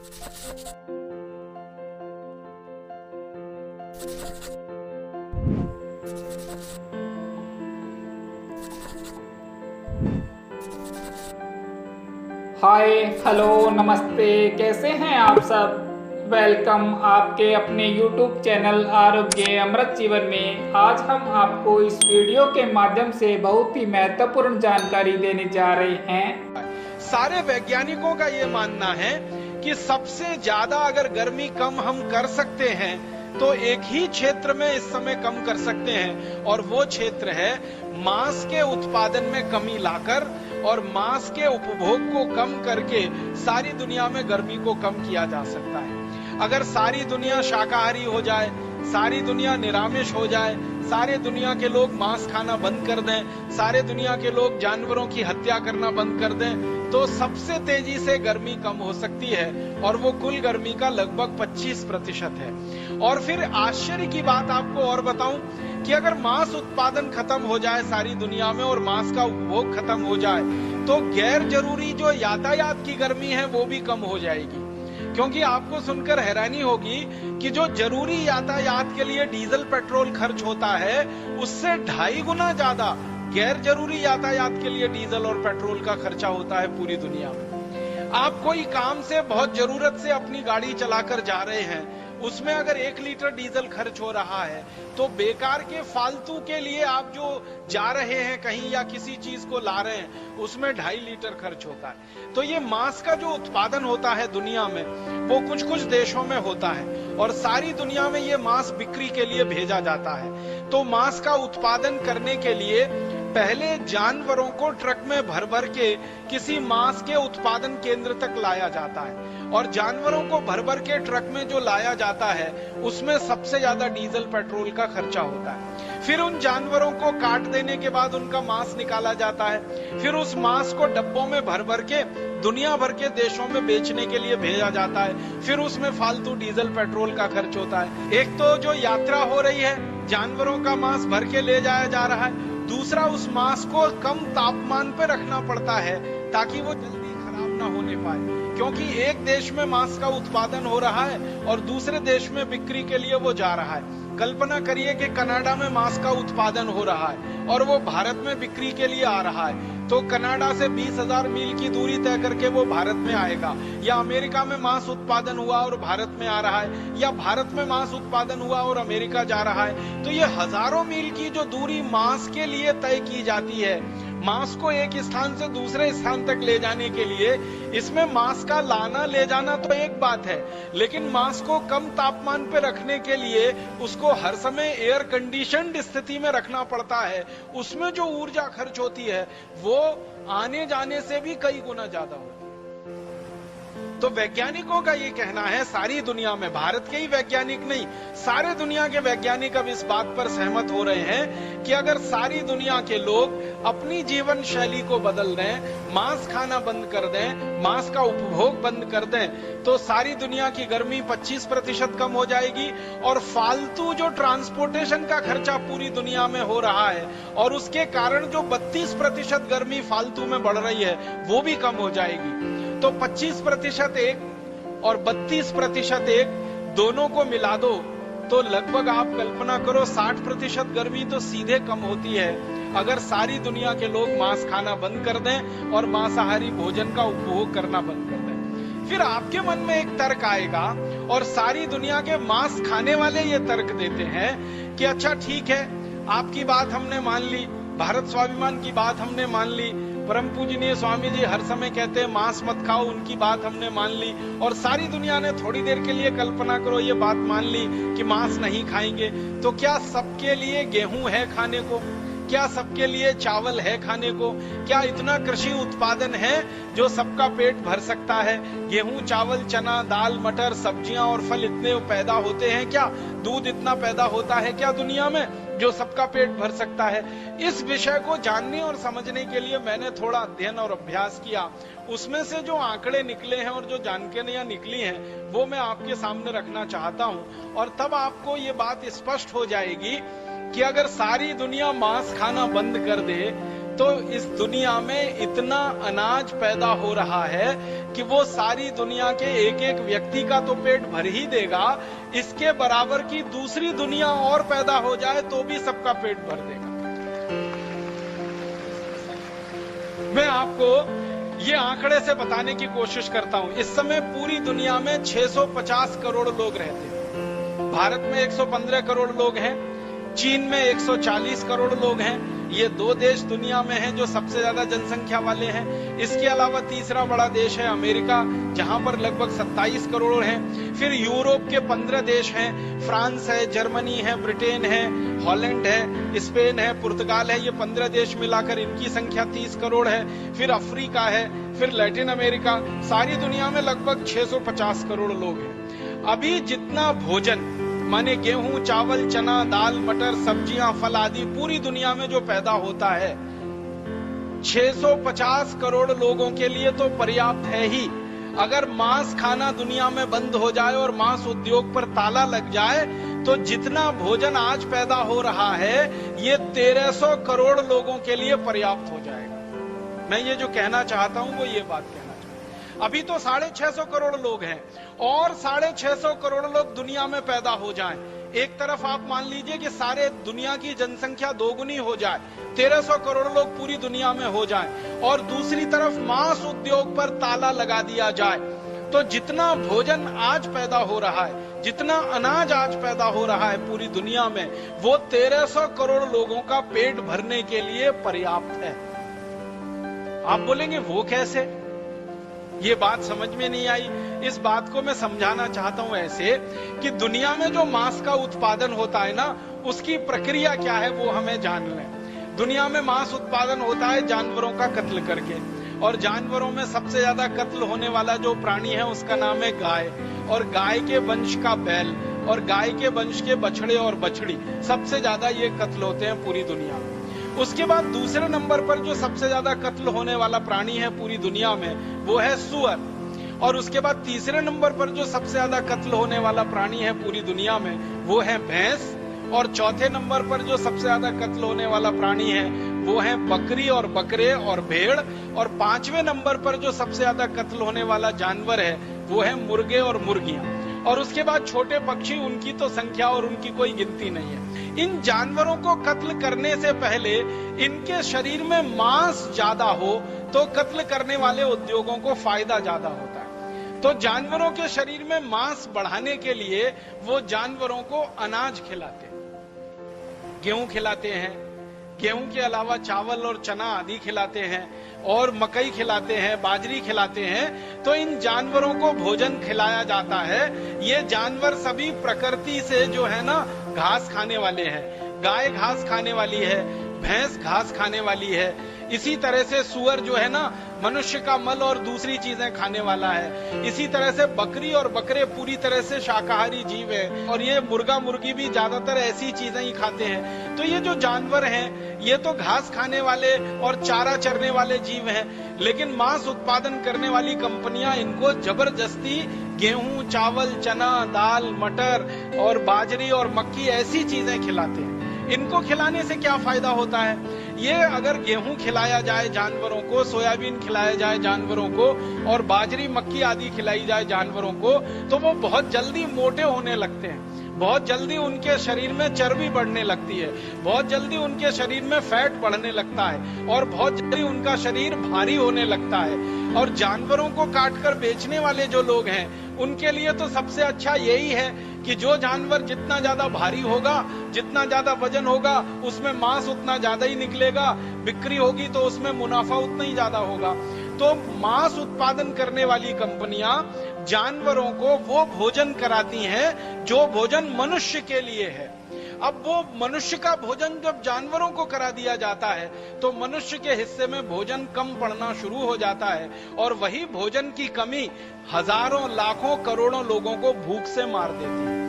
Hi hello नमस्ते, कैसे हैं आप सब। वेलकम आपके अपने YouTube चैनल आरोग्य अमृत जीवन में। आज हम आपको इस वीडियो के माध्यम से बहुत ही महत्वपूर्ण जानकारी देने जा रहे हैं। सारे वैज्ञानिकों का ये मानना है कि सबसे ज्यादा अगर गर्मी कम हम कर सकते हैं तो एक ही क्षेत्र में इस समय कम कर सकते हैं, और वो क्षेत्र है मांस के उत्पादन में कमी लाकर और मांस के उपभोग को कम करके सारी दुनिया में गर्मी को कम किया जा सकता है। अगर सारी दुनिया शाकाहारी हो जाए, सारी दुनिया निरामिष हो जाए, सारे दुनिया के लोग मांस खाना बंद कर दें, सारे दुनिया के लोग जानवरों की हत्या करना बंद कर दें, तो सबसे तेजी से गर्मी कम हो सकती है, और वो कुल गर्मी का लगभग 25% है। और फिर आश्चर्य की बात आपको और बताऊं कि अगर मांस उत्पादन खत्म हो जाए सारी दुनिया में और मांस का उपभोग खत्म हो जाए तो गैर जरूरी जो यातायात की गर्मी है वो भी कम हो जाएगी। क्योंकि आपको सुनकर हैरानी होगी कि जो जरूरी यातायात के लिए डीजल पेट्रोल खर्च होता है उससे 2.5 गुना ज्यादा गैर जरूरी यातायात के लिए डीजल और पेट्रोल का खर्चा होता है पूरी दुनिया में। आप कोई काम से बहुत जरूरत से अपनी गाड़ी चलाकर जा रहे हैं, उसमें अगर 1 लीटर डीजल खर्च हो रहा है तो बेकार के फालतू के लिए आप जो जा रहे हैं कहीं या किसी चीज को ला रहे हैं उसमें 2.5 लीटर खर्च होता है। तो ये मांस का जो उत्पादन होता है दुनिया में वो कुछ कुछ देशों में होता है और सारी दुनिया में ये मांस बिक्री के लिए भेजा जाता है। तो मांस का उत्पादन करने के लिए पहले जानवरों को ट्रक में भर भर के किसी मांस के उत्पादन केंद्र तक लाया जाता है, और जानवरों को भर भर के ट्रक में जो लाया जाता है उसमें सबसे ज्यादा डीजल पेट्रोल का खर्चा होता है। फिर उन जानवरों को काट देने के बाद उनका मांस निकाला जाता है, फिर उस मांस को डब्बों में भर भर के दुनिया भर के देशों में बेचने के लिए भेजा जाता है, फिर उसमें फालतू डीजल पेट्रोल का खर्च होता है। एक तो जो यात्रा हो रही है जानवरों का मांस भर के ले जाया जा रहा है, दूसरा उस मांस को कम तापमान पे रखना पड़ता है ताकि वो जल्दी खराब ना होने पाए, क्योंकि एक देश में मांस का उत्पादन हो रहा है और दूसरे देश में बिक्री के लिए वो जा रहा है। कल्पना करिए कि कनाडा में मांस का उत्पादन हो रहा है और वो भारत में बिक्री के लिए आ रहा है, तो कनाडा से 20,000 मील की दूरी तय करके वो भारत में आएगा, या अमेरिका में मांस उत्पादन हुआ और भारत में आ रहा है, या भारत में मांस उत्पादन हुआ और अमेरिका जा रहा है। तो ये हजारों मील की जो दूरी मांस के लिए तय की जाती है, मांस को एक स्थान से दूसरे स्थान तक ले जाने के लिए, इसमें मांस का लाना ले जाना तो एक बात है, लेकिन मांस को कम तापमान पे रखने के लिए उसको हर समय एयर कंडीशनड स्थिति में रखना पड़ता है। उसमें जो ऊर्जा खर्च होती है वो आने जाने से भी कई गुना ज्यादा होती है। तो वैज्ञानिकों का ये कहना है, सारी दुनिया में, भारत के ही वैज्ञानिक नहीं, सारे दुनिया के वैज्ञानिक अब इस बात पर सहमत हो रहे हैं कि अगर सारी दुनिया के लोग अपनी जीवन शैली को बदल दें, मांस खाना बंद कर दें, मांस का उपभोग बंद कर दें, तो सारी दुनिया की गर्मी 25% कम हो जाएगी, और फालतू जो ट्रांसपोर्टेशन का खर्चा पूरी दुनिया में हो रहा है और उसके कारण जो 32% गर्मी फालतू में बढ़ रही है वो भी कम हो जाएगी। तो 25% एक और 32% एक, दोनों को मिला दो तो लगभग आप कल्पना करो 60% गर्मी तो सीधे कम होती है अगर सारी दुनिया के लोग मांस खाना बंद कर दें और मांसाहारी भोजन का उपभोग करना बंद कर दें। फिर आपके मन में एक तर्क आएगा, और सारी दुनिया के मांस खाने वाले ये तर्क देते हैं कि अच्छा ठीक है, आपकी बात हमने मान ली, भारत स्वाभिमान की बात हमने मान ली, परम पूजनीय स्वामी जी हर समय कहते हैं मांस मत खाओ, उनकी बात हमने मान ली, और सारी दुनिया ने थोड़ी देर के लिए, कल्पना करो, ये बात मान ली कि मांस नहीं खाएंगे। तो क्या सबके लिए गेहूं है खाने को? क्या सबके लिए चावल है खाने को? क्या इतना कृषि उत्पादन है जो सबका पेट भर सकता है? गेहूं, चावल, चना, दाल, मटर, सब्जियां और फल इतने पैदा होते हैं क्या? दूध इतना पैदा होता है क्या दुनिया में जो सबका पेट भर सकता है? इस विषय को जानने और समझने के लिए मैंने थोड़ा अध्ययन और अभ्यास किया। उसमें से जो आंकड़े निकले हैं और जो जानकारियां निकली हैं वो मैं आपके सामने रखना चाहता हूं, और तब आपको ये बात स्पष्ट हो जाएगी कि अगर सारी दुनिया मांस खाना बंद कर दे तो इस दुनिया में इतना अनाज पैदा हो रहा है कि वो सारी दुनिया के एक एक व्यक्ति का तो पेट भर ही देगा, इसके बराबर की दूसरी दुनिया और पैदा हो जाए तो भी सबका पेट भर देगा। मैं आपको ये आंकड़े से बताने की कोशिश करता हूं। इस समय पूरी दुनिया में 650 करोड़ लोग रहते हैं। भारत में 115 करोड़ लोग हैं, चीन में 140 करोड़ लोग हैं। ये दो देश दुनिया में हैं जो सबसे ज्यादा जनसंख्या वाले हैं। इसके अलावा तीसरा बड़ा देश है अमेरिका, जहां पर लगभग 27 करोड़ हैं। फिर यूरोप के 15 देश हैं, फ्रांस है, जर्मनी है, ब्रिटेन है, हॉलैंड है, स्पेन है, पुर्तगाल है। ये 15 देश मिलाकर इनकी संख्या 30 करोड़ है। फिर अफ्रीका है, फिर लैटिन अमेरिका। सारी दुनिया में लगभग 650 करोड़ लोग हैं। अभी जितना भोजन माने गेहूं, चावल, चना, दाल, मटर, सब्जियां, फल आदि पूरी दुनिया में जो पैदा होता है 650 करोड़ लोगों के लिए तो पर्याप्त है ही। अगर मांस खाना दुनिया में बंद हो जाए और मांस उद्योग पर ताला लग जाए तो जितना भोजन आज पैदा हो रहा है ये 1300 करोड़ लोगों के लिए पर्याप्त हो जाएगा। मैं ये जो कहना चाहता हूं वो ये बात कहना चाहता हूं। अभी तो 650 करोड़ लोग हैं और 650 करोड़ लोग दुनिया में पैदा हो जाएं। एक तरफ आप मान लीजिए कि सारे दुनिया की जनसंख्या दोगुनी हो जाए, 1300 करोड़ लोग पूरी दुनिया में हो जाएं, और दूसरी तरफ मांस उद्योग पर ताला लगा दिया जाए, तो जितना भोजन आज पैदा हो रहा है, जितना अनाज आज पैदा हो रहा है पूरी दुनिया में, वो 1300 करोड़ लोगों का पेट भरने के लिए पर्याप्त है। आप बोलेंगे वो कैसे? ये बात समझ में नहीं आई। इस बात को मैं समझाना चाहता हूं ऐसे कि दुनिया में जो मांस का उत्पादन होता है ना, उसकी प्रक्रिया क्या है वो हमें जानना है। दुनिया में मांस उत्पादन होता है जानवरों का कत्ल करके, और जानवरों में सबसे ज्यादा कत्ल होने वाला जो प्राणी है उसका नाम है गाय, और गाय के वंश का बैल, और गाय के वंश के बछड़े और बछड़ी, सबसे ज्यादा ये कत्ल होते हैं पूरी दुनिया में। उसके बाद दूसरे नंबर पर जो सबसे ज्यादा कत्ल होने वाला प्राणी है पूरी दुनिया में वो है सूअर, और उसके बाद तीसरे नंबर पर जो सबसे ज्यादा कत्ल होने वाला प्राणी है पूरी दुनिया में वो है भैंस, और चौथे नंबर पर जो सबसे ज्यादा कत्ल होने वाला प्राणी है वो है बकरी और बकरे और भेड़, और पांचवें नंबर पर जो सबसे ज्यादा कत्ल होने वाला जानवर है वो है मुर्गे और मुर्गियां, और उसके बाद छोटे पक्षी, उनकी तो संख्या और उनकी कोई गिनती नहीं है। इन जानवरों को कत्ल करने से पहले इनके शरीर में मांस ज्यादा हो तो कत्ल करने वाले उद्योगों को फायदा ज्यादा होता है। तो जानवरों के शरीर में मांस बढ़ाने के लिए वो जानवरों को अनाज खिलाते हैं, गेहूं खिलाते हैं, गेहूं के अलावा चावल और चना आदि खिलाते हैं, और मकई खिलाते हैं, बाजरी खिलाते हैं। तो इन जानवरों को भोजन खिलाया जाता है। ये जानवर सभी प्रकृति से जो है ना घास खाने वाले हैं। गाय घास खाने वाली है, भैंस घास खाने वाली है, इसी तरह से सूअर जो है ना मनुष्य का मल और दूसरी चीजें खाने वाला है। इसी तरह से बकरी और बकरे पूरी तरह से शाकाहारी जीव है, और ये मुर्गा मुर्गी भी ज्यादातर ऐसी चीजें ही खाते हैं। तो ये जो जानवर हैं ये तो घास खाने वाले और चारा चरने वाले जीव हैं, लेकिन मांस उत्पादन करने वाली कंपनियां इनको जबरदस्ती गेहूं, चावल, चना, दाल, मटर और बाजरी और मक्की ऐसी चीजें खिलाते हैं। इनको खिलाने से क्या फायदा होता है? ये अगर गेहूं खिलाया जाए जानवरों को, सोयाबीन खिलाया जाए जानवरों को, और बाजरी, मक्की आदि खिलाई जाए जानवरों को, तो वो बहुत जल्दी मोटे होने लगते हैं, बहुत जल्दी उनके शरीर में चर्बी बढ़ने लगती है, बहुत जल्दी उनके शरीर में फैट बढ़ने लगता है, और बहुत जल्दी उनका शरीर भारी होने लगता है। और जानवरों को काटकर बेचने वाले जो लोग हैं उनके लिए तो सबसे अच्छा यही है कि जो जानवर जितना ज्यादा भारी होगा, जितना ज्यादा वजन होगा, उसमें मांस उतना ज्यादा ही निकलेगा, बिक्री होगी तो उसमें मुनाफा उतना ही ज्यादा होगा। तो मांस उत्पादन करने वाली कंपनियां जानवरों को वो भोजन कराती हैं जो भोजन मनुष्य के लिए है। अब वो मनुष्य का भोजन जब जानवरों को करा दिया जाता है तो मनुष्य के हिस्से में भोजन कम पड़ना शुरू हो जाता है, और वही भोजन की कमी हजारों, लाखों, करोड़ों लोगों को भूख से मार देती है।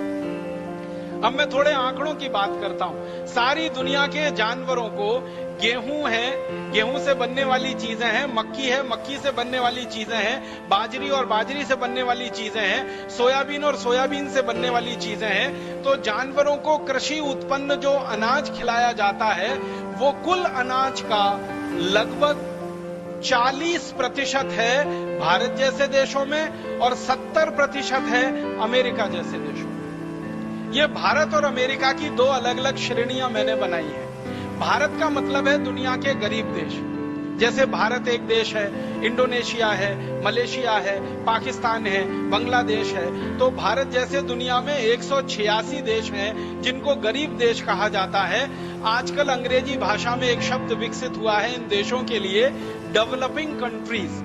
अब मैं थोड़े आंकड़ों की बात करता हूं। सारी दुनिया के जानवरों को गेहूं है, गेहूं से बनने वाली चीजें हैं, मक्की है, मक्की से बनने वाली चीजें हैं, बाजरी और बाजरी से बनने वाली चीजें हैं, सोयाबीन और सोयाबीन से बनने वाली चीजें हैं। तो जानवरों को कृषि उत्पन्न जो अनाज खिलाया जाता है वो कुल अनाज का लगभग 40% है भारत जैसे देशों में और 70% है अमेरिका जैसे देशों में। ये भारत और अमेरिका की दो अलग अलग श्रेणियां मैंने बनाई है। भारत का मतलब है दुनिया के गरीब देश, जैसे भारत एक देश है, इंडोनेशिया है, मलेशिया है, पाकिस्तान है, बांग्लादेश है। तो भारत जैसे दुनिया में 186 देश हैं जिनको गरीब देश कहा जाता है। आजकल अंग्रेजी भाषा में एक शब्द विकसित हुआ है इन देशों के लिए, डेवलपिंग कंट्रीज,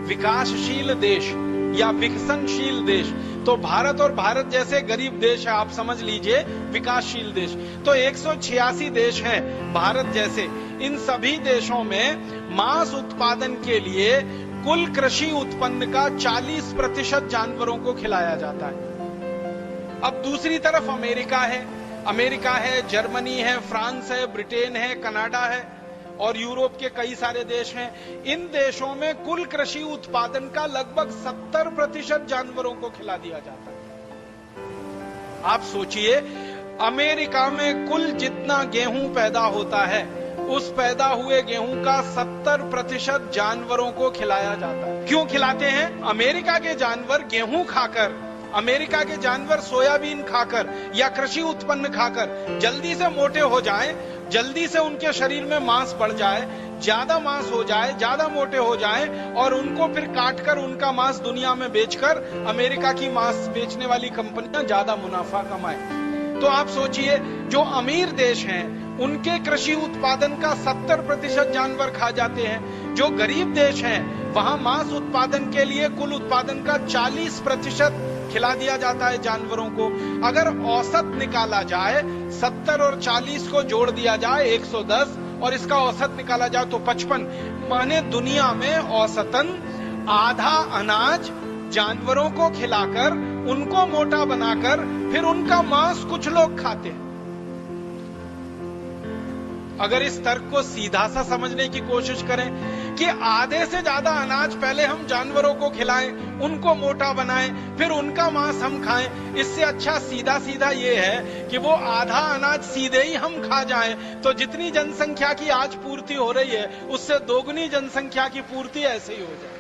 विकासशील देश या विकसनशील देश। तो भारत और भारत जैसे गरीब देश है, आप समझ लीजिए विकासशील देश। तो 186 देश हैं भारत जैसे। इन सभी देशों में मांस उत्पादन के लिए कुल कृषि उत्पन्न का 40% जानवरों को खिलाया जाता है। अब दूसरी तरफ अमेरिका है, जर्मनी है, फ्रांस है, ब्रिटेन है, कनाडा है और यूरोप के कई सारे देश हैं। इन देशों में कुल कृषि उत्पादन का लगभग 70% जानवरों को खिला दिया जाता है। आप सोचिए, अमेरिका में कुल जितना गेहूं पैदा होता है उस पैदा हुए गेहूं का 70% जानवरों को खिलाया जाता है। क्यों खिलाते हैं? अमेरिका के जानवर गेहूं खाकर, अमेरिका के जानवर सोयाबीन खाकर या कृषि उत्पन्न खाकर जल्दी से मोटे हो जाएं, जल्दी से उनके शरीर में मांस बढ़ जाए, ज्यादा मांस हो जाए, ज्यादा मोटे हो जाएं और उनको फिर काटकर उनका मांस दुनिया में बेचकर अमेरिका की मांस बेचने वाली कंपनियां ज्यादा मुनाफा कमाएं। तो आप सोचिए, जो अमीर देश हैं उनके कृषि उत्पादन का 70% जानवर खा जाते हैं। जो गरीब देश हैं वहां मांस उत्पादन के लिए कुल उत्पादन का 40% खिला दिया जाता है जानवरों को। अगर औसत निकाला जाए, 70 और 40 को जोड़ दिया जाए 110 और इसका औसत निकाला जाए तो 55, माने दुनिया में औसतन आधा अनाज जानवरों को खिलाकर उनको मोटा बनाकर फिर उनका मांस कुछ लोग खाते हैं। अगर इस तर्क को सीधा सा समझने की कोशिश करें कि आधे से ज्यादा अनाज पहले हम जानवरों को खिलाएं, उनको मोटा बनाएं, फिर उनका मांस हम खाएं, इससे अच्छा सीधा सीधा ये है कि वो आधा अनाज सीधे ही हम खा जाएं, तो जितनी जनसंख्या की आज पूर्ति हो रही है उससे दोगुनी जनसंख्या की पूर्ति ऐसे ही हो जाए।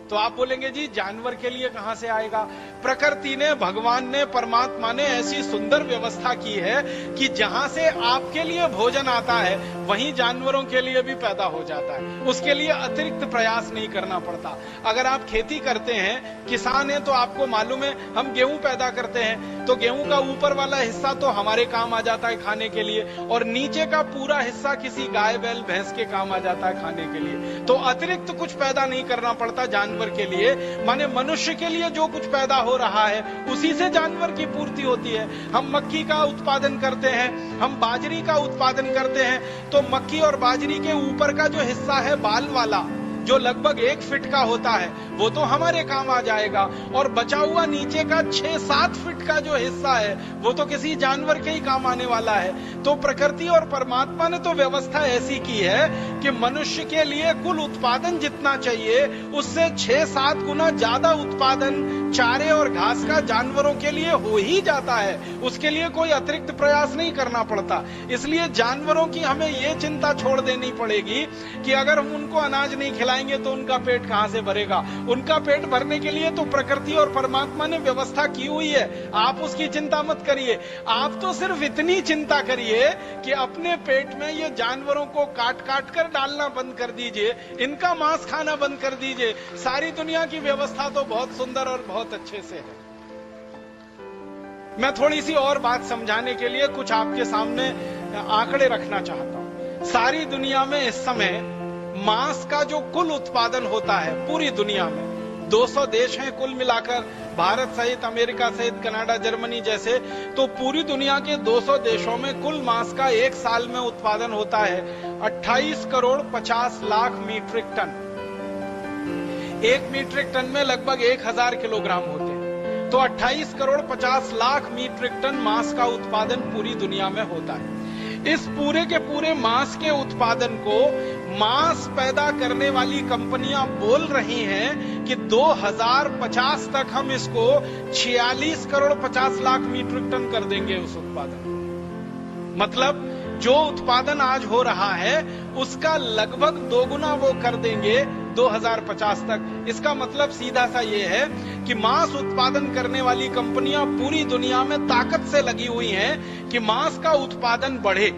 तो आप बोलेंगे जी जानवर के लिए कहां से आएगा? प्रकृति ने, भगवान ने, परमात्मा ने ऐसी सुंदर व्यवस्था की है कि जहां से आपके लिए भोजन आता है वहीं जानवरों के लिए भी पैदा हो जाता है। उसके लिए अतिरिक्त प्रयास नहीं करना पड़ता। अगर आप खेती करते हैं, किसान हैं, तो आपको मालूम है हम गेहूं पैदा करते हैं तो गेहूं का ऊपर वाला हिस्सा तो हमारे काम आ जाता है खाने के लिए और नीचे का पूरा हिस्सा किसी गाय बैल भैंस के काम आ जाता है खाने के लिए। तो अतिरिक्त कुछ पैदा नहीं करना पड़ता जानवर के लिए। माने मनुष्य के लिए जो कुछ पैदा हो रहा है उसी से जानवर की पूर्ति होती है। हम मक्की का उत्पादन करते हैं, हम बाजरी का उत्पादन करते हैं, तो मक्की और बाजरी के ऊपर का जो हिस्सा है बाल वाला, जो लगभग 1 फीट का होता है, वो तो हमारे काम आ जाएगा और बचा हुआ नीचे का 6-7 फीट का जो हिस्सा है वो तो किसी जानवर के ही काम आने वाला है। तो प्रकृति और परमात्मा ने तो व्यवस्था ऐसी की है कि मनुष्य के लिए कुल उत्पादन जितना चाहिए उससे 6-7 गुना ज्यादा उत्पादन चारे और घास का जानवरों के लिए हो ही जाता है। उसके लिए कोई अतिरिक्त प्रयास नहीं करना पड़ता। इसलिए जानवरों की हमें ये चिंता छोड़ देनी पड़ेगी कि अगर हम उनको अनाज नहीं खिलाएंगे तो उनका पेट कहां से भरेगा। उनका पेट भरने के लिए तो प्रकृति और परमात्मा ने व्यवस्था की हुई है, आप उसकी चिंता मत करिए। आप तो सिर्फ इतनी चिंता करिए कि अपने पेट में ये जानवरों को काट काट कर डालना बंद कर दीजिए, इनका मांस खाना बंद कर दीजिए। सारी दुनिया की व्यवस्था तो बहुत सुंदर और बहुत अच्छे से है। मैं थोड़ी सी और बात समझाने के लिए कुछ आपके सामने आंकड़े रखना चाहता हूं। सारी दुनिया में इस समय मांस का जो कुल उत्पादन होता है पूरी दुनिया में, 200 देश हैं कुल मिलाकर, भारत सहित, अमेरिका सहित, कनाडा, जर्मनी जैसे, तो पूरी दुनिया के 200 देशों में कुल मांस का एक साल में उत्पादन होता है 28 crore 50 lakh metric ton. 1 metric ton में लगभग 1000 किलोग्राम होते हैं। तो 28 करोड़ 50 लाख मीट्रिक टन मांस का उत्पादन पूरी दुनिया में होता है। इस पूरे के पूरे मांस के उत्पादन को मांस पैदा करने वाली कंपनियां बोल रही हैं कि 2050 तक हम इसको 46 करोड़ 50 लाख मीट्रिक टन कर देंगे उस उत्पादन। मतलब जो उत्पादन आज हो रहा है उसका लगभग दोगुना वो कर देंगे 2050 तक। इसका मतलब सीधा सा ये है कि मांस उत्पादन करने वाली कंपनियां पूरी दुनिया में ताकत से लगी हुई हैं कि मांस का उत्पादन बढ़े।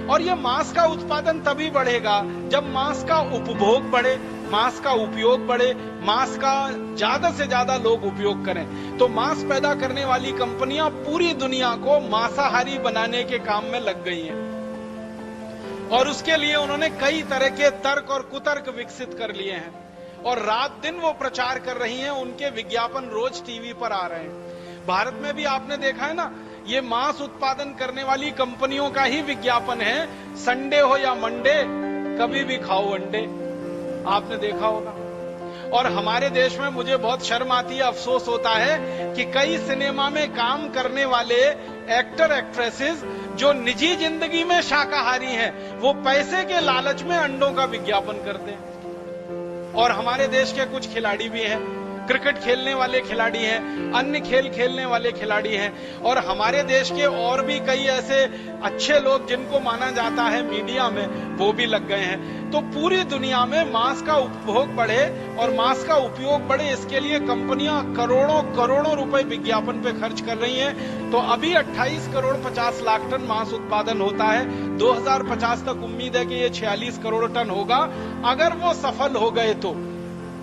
और ये मांस का उत्पादन तभी बढ़ेगा जब मांस का उपभोग बढ़े, मांस का उपयोग बढ़े, मांस का ज्यादा से ज्यादा लोग उपयोग करें। तो मांस पैदा करने वाली कंपनियां पूरी दुनिया को मांसाहारी बनाने के काम में लग गई हैं और उसके लिए उन्होंने कई तरह के तर्क और कुतर्क विकसित कर लिए हैं और रात दिन वो प्रचार कर रही हैं। उनके विज्ञापन रोज टीवी पर आ रहे हैं। भारत में भी आपने देखा है ना, ये मांस उत्पादन करने वाली कंपनियों का ही विज्ञापन है, संडे हो या मंडे कभी भी खाओ अंडे। आपने देखा होगा। और हमारे देश में मुझे बहुत शर्म आती है, अफसोस होता है कि कई सिनेमा में काम करने वाले एक्टर एक्ट्रेसेस जो निजी जिंदगी में शाकाहारी हैं, वो पैसे के लालच में अंडों का विज्ञापन करते हैं। और हमारे देश के कुछ खिलाड़ी भी हैं, क्रिकेट खेलने वाले खिलाड़ी हैं, अन्य खेल खेलने वाले खिलाड़ी हैं और हमारे देश के और भी कई ऐसे अच्छे लोग जिनको माना जाता है मीडिया में, वो भी लग गए हैं। तो पूरी दुनिया में मांस का उपभोग बढ़े और मांस का उपयोग बढ़े, इसके लिए कंपनियां करोड़ों करोड़ों रुपए विज्ञापन पे खर्च कर रही हैं। तो अभी 28 करोड़ 50 लाख टन मांस उत्पादन होता है। 2050 तक उम्मीद है कि ये 46 करोड़ टन होगा अगर वो सफल हो गए तो।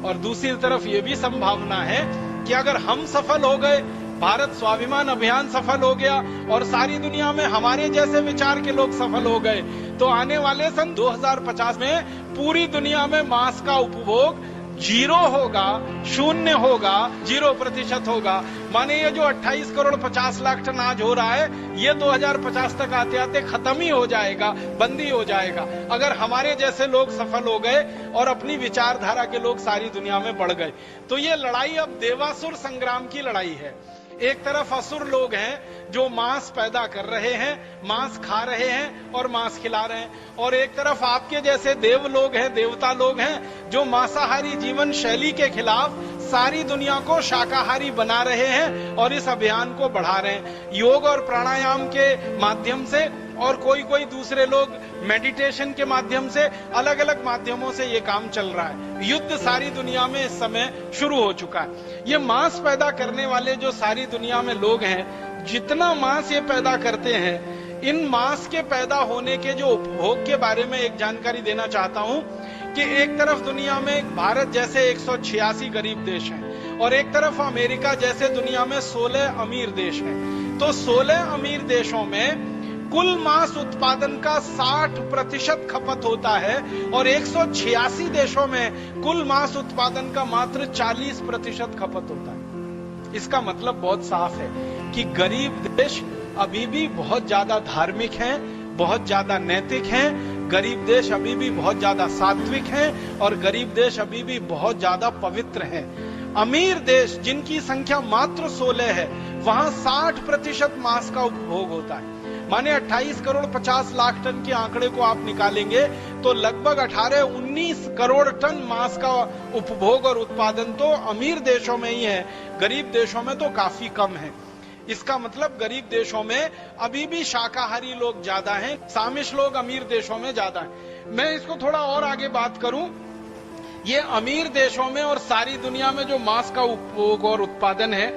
और दूसरी तरफ ये भी संभावना है कि अगर हम सफल हो गए, भारत स्वाभिमान अभियान सफल हो गया और सारी दुनिया में हमारे जैसे विचार के लोग सफल हो गए, तो आने वाले सन 2050 में पूरी दुनिया में मांस का उपभोग 0 होगा, 0 होगा, 0% होगा। माने ये जो 28 करोड़ 50 लाख टन आज हो रहा है, ये 2050 तक आते आते खत्म ही हो जाएगा, बंदी हो जाएगा। अगर हमारे जैसे लोग सफल हो गए और अपनी विचारधारा के लोग सारी दुनिया में बढ़ गए, तो ये लड़ाई अब देवासुर संग्राम की लड़ाई है। एक तरफ असुर लोग हैं जो मांस पैदा कर रहे हैं, मांस खा रहे हैं और मांस खिला रहे हैं, और एक तरफ आपके जैसे देव लोग हैं, देवता लोग हैं जो मांसाहारी जीवन शैली के खिलाफ सारी दुनिया को शाकाहारी बना रहे हैं और इस अभियान को बढ़ा रहे हैं योग और प्राणायाम के माध्यम से, और कोई कोई दूसरे लोग मेडिटेशन के माध्यम से, अलग अलग माध्यमों से ये काम चल रहा है। युद्ध सारी दुनिया में इस समय शुरू हो चुका है। ये मांस पैदा करने वाले जो सारी दुनिया में लोग हैं, जितना मांस ये पैदा करते हैं, इन मांस के पैदा होने के जो उपभोग के बारे में एक जानकारी देना चाहता हूं कि एक तरफ दुनिया में भारत जैसे 186 गरीब देश हैं और एक तरफ अमेरिका जैसे दुनिया में 16 अमीर देश हैं। तो 16 अमीर देशों में कुल मांस उत्पादन का 60% खपत होता है और 186 देशों में कुल मांस उत्पादन का मात्र 40% खपत होता है। इसका मतलब बहुत साफ है कि गरीब देश अभी भी बहुत ज्यादा धार्मिक हैं, बहुत ज्यादा नैतिक हैं, गरीब देश अभी भी बहुत ज्यादा सात्विक हैं और गरीब देश अभी भी बहुत ज्यादा पवित्र हैं। अमीर देश जिनकी संख्या मात्र 16 है, वहां 60% मांस का उपभोग होता है। माने 28 करोड़ 50 लाख टन के आंकड़े को आप निकालेंगे तो लगभग 18-19 करोड़ टन मांस का उपभोग और उत्पादन तो अमीर देशों में ही है, गरीब देशों में तो काफी कम है। इसका मतलब गरीब देशों में अभी भी शाकाहारी लोग ज्यादा हैं, सामिश लोग अमीर देशों में ज्यादा हैं। मैं इसको थोड़ा और आगे बात करूं, ये अमीर देशों में और सारी दुनिया में जो मांस का उपभोग और उत्पादन है,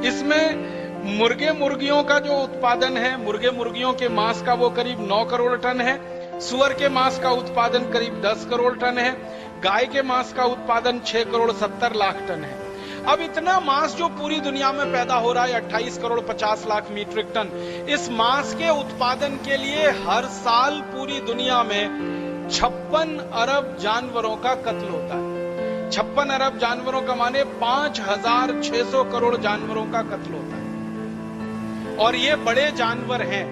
इसमें मुर्गे मुर्गियों का जो उत्पादन है, मुर्गे मुर्गियों के मांस का वो करीब 9 करोड़ टन है, सुअर के मांस का उत्पादन करीब 10 करोड़ टन है, गाय के मांस का उत्पादन 6 करोड़ 70 लाख टन है। अब इतना मांस जो पूरी दुनिया में पैदा हो रहा है, 28 करोड़ 50 लाख मीट्रिक टन, इस मांस के उत्पादन के लिए हर साल पूरी दुनिया में 56 अरब जानवरों का कत्ल होता है। 56 अरब जानवरों का माने 5600 करोड़ जानवरों का कत्ल होता है। और ये बड़े जानवर हैं,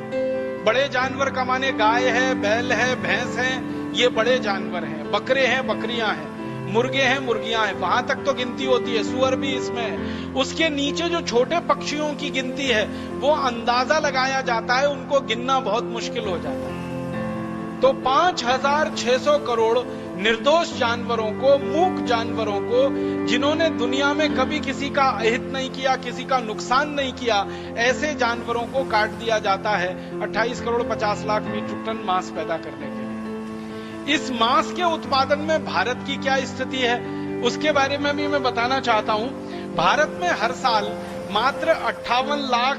बड़े जानवर का माने गाय है, बैल है, भैंस है, ये बड़े जानवर हैं, बकरे हैं, बकरियां हैं, मुर्गे हैं, मुर्गियां हैं, वहां तक तो गिनती होती है, सुअर भी इसमें है। उसके नीचे जो छोटे पक्षियों की गिनती है वो अंदाजा लगाया जाता है, उनको गिनना बहुत मुश्किल हो जाता है। तो 5600 करोड़ निर्दोष जानवरों को, मूक जानवरों को, जिन्होंने दुनिया में कभी किसी का अहित नहीं किया, किसी का नुकसान नहीं किया, ऐसे जानवरों को काट दिया जाता है 28 करोड़ 50 लाख मीट्रिक टन मांस पैदा करने के लिए। इस मांस के उत्पादन में भारत की क्या स्थिति है, उसके बारे में भी मैं बताना चाहता हूं। भारत में हर साल मात्र 58 लाख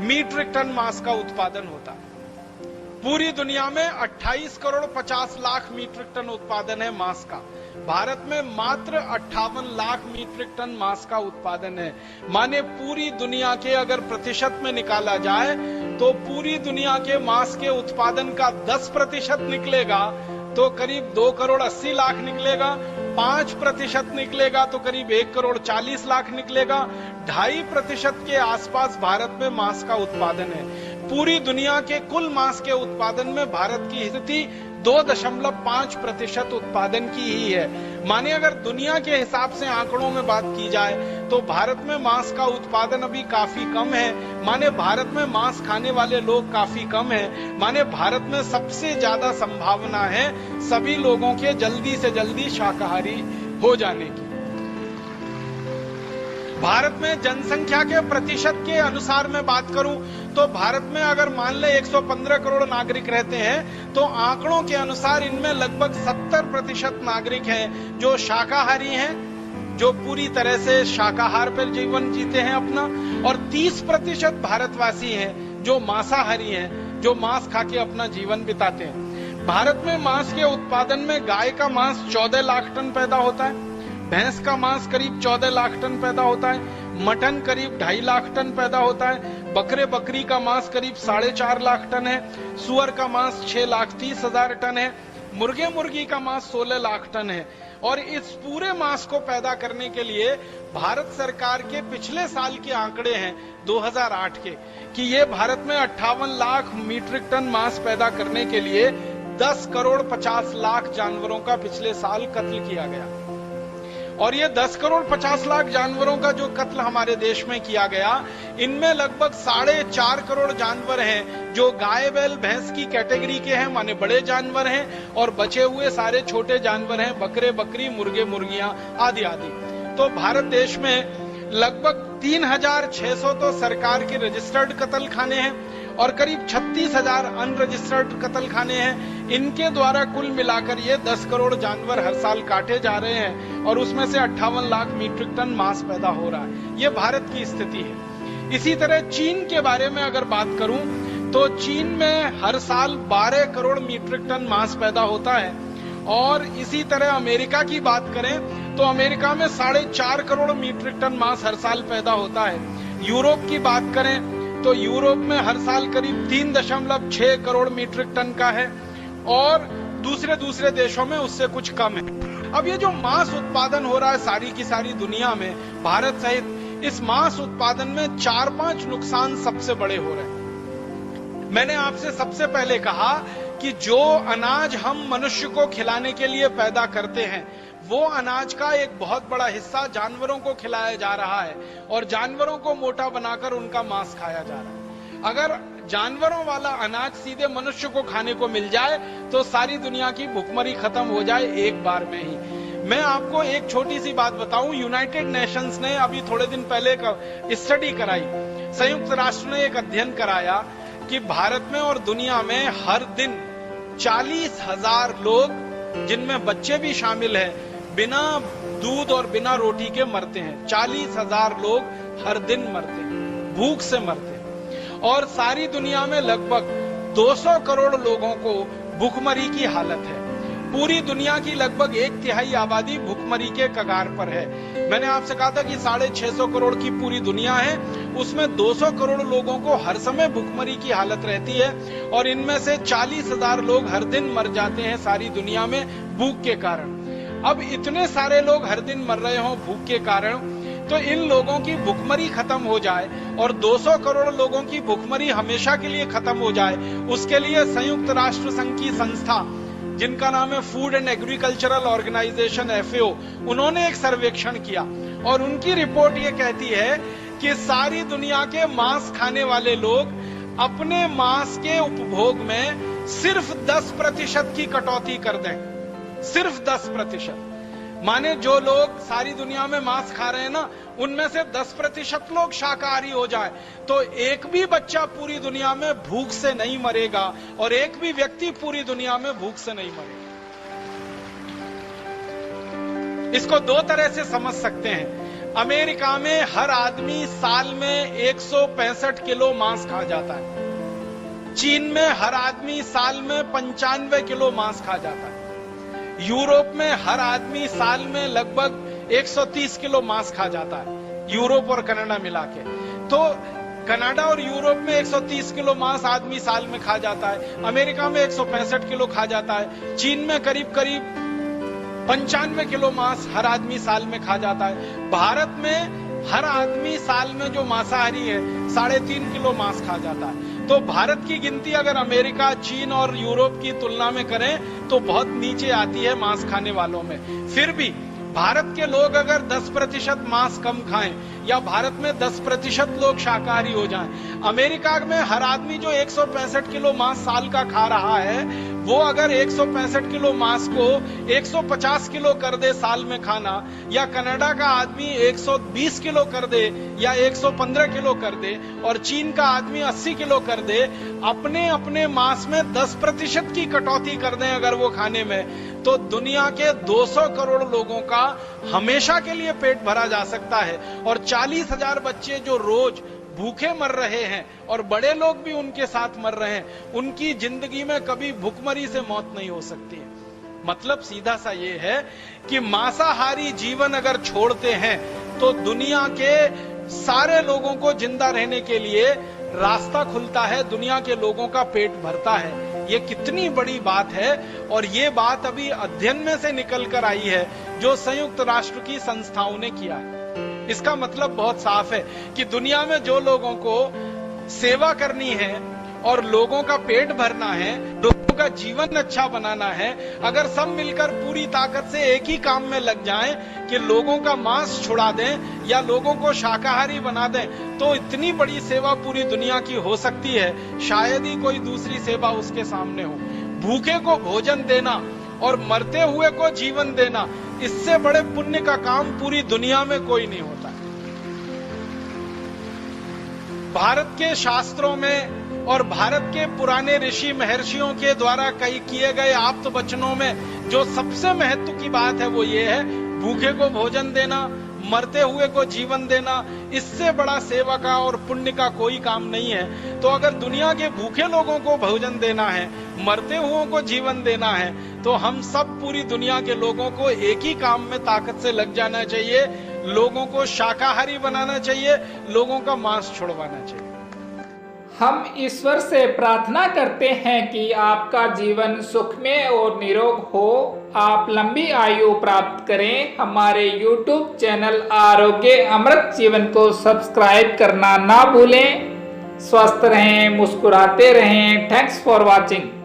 मीट्रिक टन मांस का उत्पादन होता है। पूरी दुनिया में 28 करोड़ 50 लाख मीट्रिक टन उत्पादन है मांस का। भारत में मात्र 58 लाख मीट्रिक टन मांस का उत्पादन है। माने पूरी दुनिया के अगर प्रतिशत में निकाला जाए तो पूरी दुनिया के मांस के उत्पादन का 10% निकलेगा तो करीब 2 करोड़ 80 लाख निकलेगा, 5% निकलेगा तो करीब 1 करोड़ 40 लाख निकलेगा। 2.5% के आसपास भारत में मांस का उत्पादन है। पूरी दुनिया के कुल मांस के उत्पादन में भारत की स्थिति 2.5% उत्पादन की ही है। माने अगर दुनिया के हिसाब से आंकड़ों में बात की जाए तो भारत में मांस का उत्पादन अभी काफी कम है। माने भारत में मांस खाने वाले लोग काफी कम है। माने भारत में सबसे ज्यादा संभावना है सभी लोगों के जल्दी से जल्दी शाकाहारी हो जाने की। भारत में जनसंख्या के प्रतिशत के अनुसार मैं बात करूं तो भारत में अगर मान ले 115 करोड़ नागरिक रहते हैं तो आंकड़ों के अनुसार इनमें लगभग 70% नागरिक हैं जो शाकाहारी हैं, जो पूरी तरह से शाकाहार पर जीवन जीते हैं अपना, और 30% भारतवासी हैं जो मांसाहारी हैं, जो मांस खा के अपना जीवन बिताते हैं। भारत में मांस के उत्पादन में गाय का मांस 14 लाख टन पैदा होता है, भैंस का मांस करीब 14 लाख टन पैदा होता है, मटन करीब 2.5 लाख टन पैदा होता है, बकरे बकरी का मांस करीब 4.5 लाख टन है, सुअर का मांस 6,30,000 टन है, मुर्गे मुर्गी का मांस 16 लाख टन है। और इस पूरे मांस को पैदा करने के लिए भारत सरकार के पिछले साल के आंकड़े हैं 2008 के कि ये भारत में 58 लाख मीट्रिक टन मांस पैदा करने के लिए 10 करोड़ 50 लाख जानवरों का पिछले साल कत्ल किया गया। और ये 10 करोड़ 50 लाख जानवरों का जो कत्ल हमारे देश में किया गया, इनमें लगभग 4.5 करोड़ जानवर हैं जो गाय बैल भैंस की कैटेगरी के हैं, माने बड़े जानवर हैं, और बचे हुए सारे छोटे जानवर हैं, बकरे बकरी मुर्गे मुर्गियां आदि आदि। तो भारत देश में लगभग 3,600 तो सरकार के रजिस्टर्ड कत्ल खाने हैं और करीब 36,000 अनरजिस्टर्ड कत्ल खाने हैं। इनके द्वारा कुल मिलाकर ये 10 करोड़ जानवर हर साल काटे जा रहे हैं और उसमें से 58 लाख मीट्रिक टन मांस पैदा हो रहा है। ये भारत की स्थिति है। इसी तरह चीन के बारे में अगर बात करूं तो चीन में हर साल 12 करोड़ मीट्रिक टन मांस पैदा होता है। और इसी तरह अमेरिका की बात करें तो अमेरिका में 4.5 करोड़ मीट्रिक टन मांस हर साल पैदा होता है। यूरोप की बात करें तो यूरोप में हर साल करीब 3.6 करोड़ मीट्रिक टन का है और दूसरे देशों में उससे कुछ कम है। अब ये जो मांस उत्पादन हो रहा है सारी की सारी दुनिया में, भारत सहित, इस मांस उत्पादन में 4-5 नुकसान सबसे बड़े हो रहे हैं। मैंने आपसे सबसे पहले कहा कि जो अनाज हम मनुष्य को खिलाने के लिए पैदा करते हैं वो अनाज का एक बहुत बड़ा हिस्सा जानवरों को खिलाया जा रहा है और जानवरों को मोटा बनाकर उनका मांस खाया जा रहा है। अगर जानवरों वाला अनाज सीधे मनुष्य को खाने को मिल जाए तो सारी दुनिया की भुखमरी खत्म हो जाए एक बार में ही। मैं आपको एक छोटी सी बात बताऊं, यूनाइटेड नेशंस ने अभी थोड़े दिन पहले एक स्टडी कराई, संयुक्त राष्ट्र ने एक अध्ययन कराया कि भारत में और दुनिया में हर दिन 40,000 लोग, जिनमें बच्चे भी शामिल हैं, बिना दूध और बिना रोटी के मरते हैं। 40,000 लोग हर दिन मरते हैं, भूख से मरते हैं। और सारी दुनिया में लगभग 200 करोड़ लोगों को भूखमरी की हालत है। पूरी दुनिया की लगभग 1/3 आबादी भूखमरी के कगार पर है। मैंने आपसे कहा था कि 650 करोड़ की पूरी दुनिया है, उसमें 200 करोड़ लोगों को हर समय भूखमरी की हालत रहती है और इनमें से 40,000 लोग हर दिन मर जाते हैं सारी दुनिया में भूख के कारण। अब इतने सारे लोग हर दिन मर रहे हों भूख के कारण, तो इन लोगों की भूखमरी खत्म हो जाए और 200 करोड़ लोगों की भूखमरी हमेशा के लिए खत्म हो जाए, उसके लिए संयुक्त राष्ट्र संघ की संस्था जिनका नाम है food and agricultural organisation FAO, उन्होंने एक सर्वेक्षण किया और उनकी रिपोर्ट ये कहती है कि सारी दुनिया के मांस खाने वाले लोग अपने मांस के उपभोग में सिर्फ 10% की कटौती कर दें सिर्फ 10%। माने जो लोग सारी दुनिया में मांस खा रहे हैं ना, उनमें से 10% लोग शाकाहारी हो जाए तो एक भी बच्चा पूरी दुनिया में भूख से नहीं मरेगा और एक भी व्यक्ति पूरी दुनिया में भूख से नहीं मरेगा। इसको दो तरह से समझ सकते हैं। अमेरिका में हर आदमी साल में 165 किलो मांस खा जाता है। चीन में हर आदमी साल में 95 किलो मांस खा जाता है। यूरोप में हर आदमी साल में लगभग 130 किलो मांस खा जाता है, यूरोप और कनाडा मिला के। तो कनाडा और यूरोप में 130 किलो मांस आदमी साल में खा जाता है, अमेरिका में 165 किलो खा जाता है, चीन में करीब करीब 95 किलो मांस हर आदमी साल में खा जाता है। भारत में हर आदमी साल में जो मांसाहारी है 3.5 किलो मांस खा जाता है। तो भारत की गिनती अगर अमेरिका, चीन और यूरोप की तुलना में करें तो बहुत नीचे आती है मांस खाने वालों में। फिर भी भारत के लोग अगर 10% मांस कम खाएं या भारत में 10% लोग शाकाहारी हो जाएं, अमेरिका में हर आदमी जो 165 किलो मांस साल का खा रहा है, वो अगर 165 किलो मांस को 150 किलो कर दे साल में खाना, या कनाडा का आदमी 120 किलो कर दे या 115 किलो कर दे और चीन का आदमी 80 किलो कर दे, अपने अपने मांस में 10% की कटौती कर दें अगर वो खाने में, तो दुनिया के 200 करोड़ लोगों का हमेशा के लिए पेट भरा जा सकता है। और 40,000 बच्चे जो रोज भूखे मर रहे हैं और बड़े लोग भी उनके साथ मर रहे हैं, उनकी जिंदगी में कभी भूखमरी से मौत नहीं हो सकती है। मतलब सीधा सा ये है कि मांसाहारी जीवन अगर छोड़ते हैं तो दुनिया के सारे लोगों को जिंदा रहने के लिए रास्ता खुलता है, दुनिया के लोगों का पेट भरता है। ये कितनी बड़ी बात है। और ये बात अभी अध्ययन में से निकल कर आई है जो संयुक्त राष्ट्र की संस्थाओं ने किया है। इसका मतलब बहुत साफ है कि दुनिया में जो लोगों को सेवा करनी है और लोगों का पेट भरना है, लोगों का जीवन अच्छा बनाना है, अगर सब मिलकर पूरी ताकत से एक ही काम में लग जाएं कि लोगों का मांस छुड़ा दें या लोगों को शाकाहारी बना दें, तो इतनी बड़ी सेवा पूरी दुनिया की हो सकती है, शायद ही कोई दूसरी सेवा उसके सामने हो। भूखे को भोजन देना और मरते हुए को जीवन देना, इससे बड़े पुण्य का काम पूरी दुनिया में कोई नहीं होता। भारत के शास्त्रों में और भारत के पुराने ऋषि महर्षियों के द्वारा कई किए गए आप्त वचनों में जो सबसे महत्व की बात है वो ये है, भूखे को भोजन देना, मरते हुए को जीवन देना, इससे बड़ा सेवा का और पुण्य का कोई काम नहीं है। तो अगर दुनिया के भूखे लोगों को भोजन देना है, मरते हुओं को जीवन देना है, तो हम सब पूरी दुनिया के लोगों को एक ही काम में ताकत से लग जाना चाहिए, लोगों को शाकाहारी बनाना चाहिए, लोगों का मांस छुड़वाना चाहिए। हम ईश्वर से प्रार्थना करते हैं कि आपका जीवन सुखमय और निरोग हो, आप लंबी आयु प्राप्त करें। हमारे YouTube चैनल आरोग्य अमृत जीवन को सब्सक्राइब करना ना भूलें। स्वस्थ रहें, मुस्कुराते रहें। Thanks for watching.